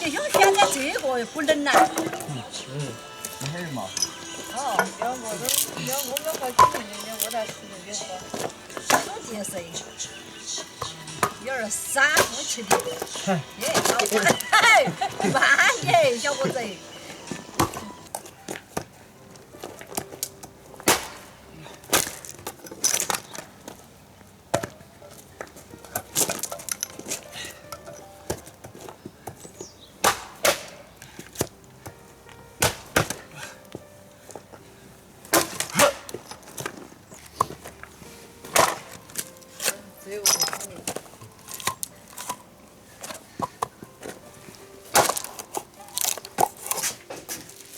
弟兄选的这个不能呐。你还是嘛？哦，要我和几个人的，我在吃的个，兄弟谁？1、2、3，我吃的。耶，好慢耶，小伙子。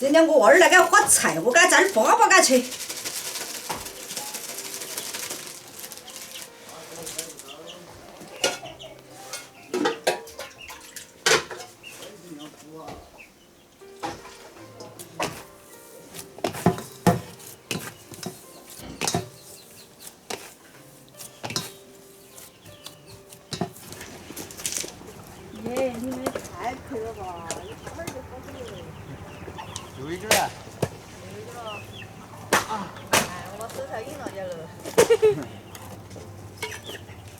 这两个娃儿那个花菜，我该在爸爸该吃。耶，你们太亏了吧！一会儿就好了。有一根啊。有一个了。啊，哎，我手上赢了点了。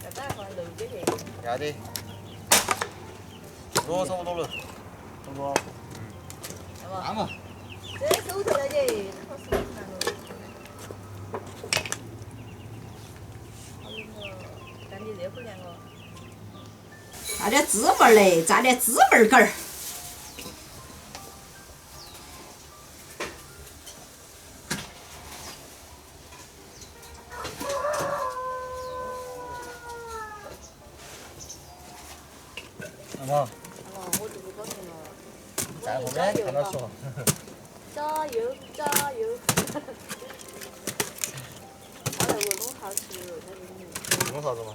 再打一会儿漏给去。要得。多差不多了。差不多。要不？干嘛？这手头了姐，好手难了。好了，干的热乎凉了。加点芝麻嘞，蘸点芝麻杆儿。干嘛？我这个高兴了。在后面看到说。加油，加油！他来我弄好吃了，他给你。弄啥子嘛？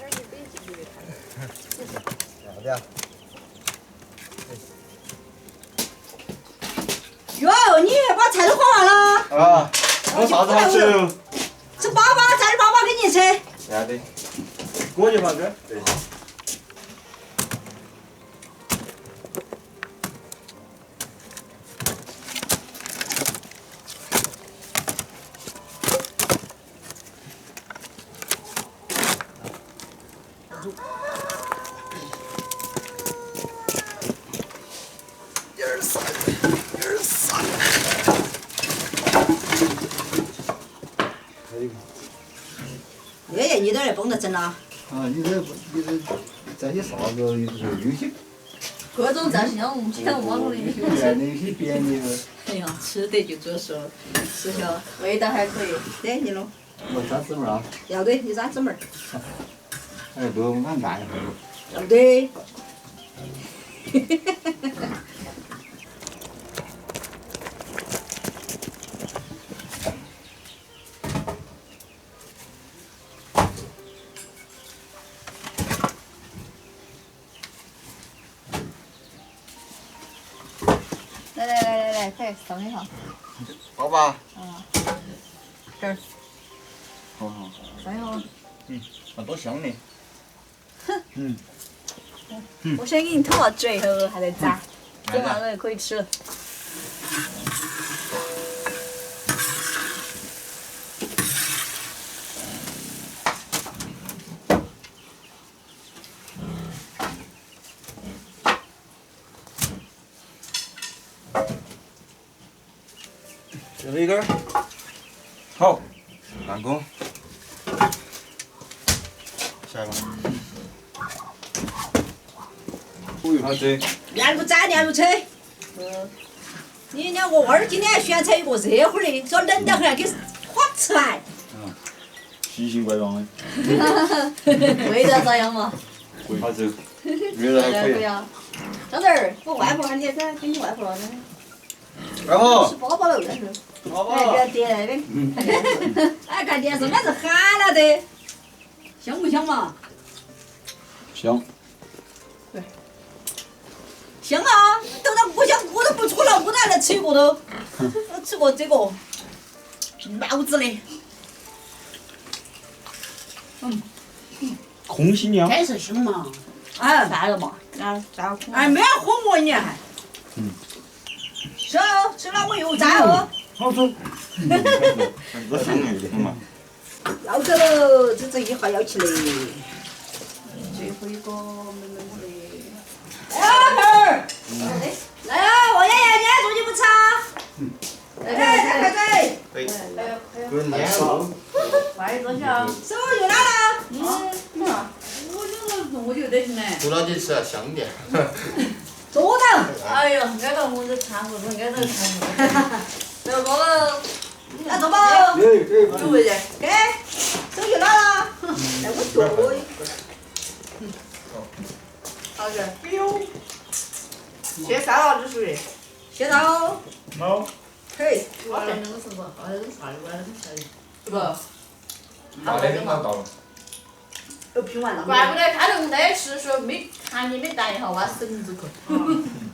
那你得进去看。要得啊。哟，你把菜都画完了？啊，弄啥子好吃？是爸爸，在爸爸给你吃。要得。过去嘛，哥。对。爷爷，你在那蹦得整了？啊，你这这些啥子有些各种造型我们全网络里面有。那些便宜的。哎呀，吃得就主说，吃下味道还可以。对，你弄。我蘸芝麻啊。要得，你蘸芝麻。哎，不用俺按一会儿。要得。来，快上一下。好吧。这儿。好好。上一下。那多香呢。我先给你吐到嘴后，还得蘸，整完了就可以吃了。这一根儿。好。完工。下一个。啊对。面不蘸，面不吃。你两个娃儿今天选择一个热乎的，说冷得很，给花吃完。奇形怪状的。味道咋样嘛？好吃。味道还可以。张子儿，我外婆喊你噻，给你外婆了呢。外婆。吃粑粑了，但是。宝宝。哎，不要点那个。哎，看电视那是喊了的。香不香嘛？香。香啊！等到不香我都不出了，我哪能吃过都？我吃过这个帽子的。空心娘。开是香嘛？嗯，算了嘛，哎，没有火锅你还。吃哦，吃了我又炸哦。好吃。我想那个嘛。要走喽，这一下要起来。最后一个妹妹我嘞。来啊，妹儿。来啊，王爷爷，你还做你不吃啊？来，快嘴。对。滚年了。快坐下。手又拉了。我就得行嘞。煮了就吃香点。坐到。哎呦，挨到我这馋乎，挨到馋乎。走过喽。来坐吧。有味的。给，手又拉了。来，我坐一会儿。好的。哎呦。切菜了，这属于。切到。好。嘿。我这能吃不？我这个菜，我这个菜。不。好的，领导到了。都拼完了。怪不得他那么爱吃，说没看你没带一下挖绳子去。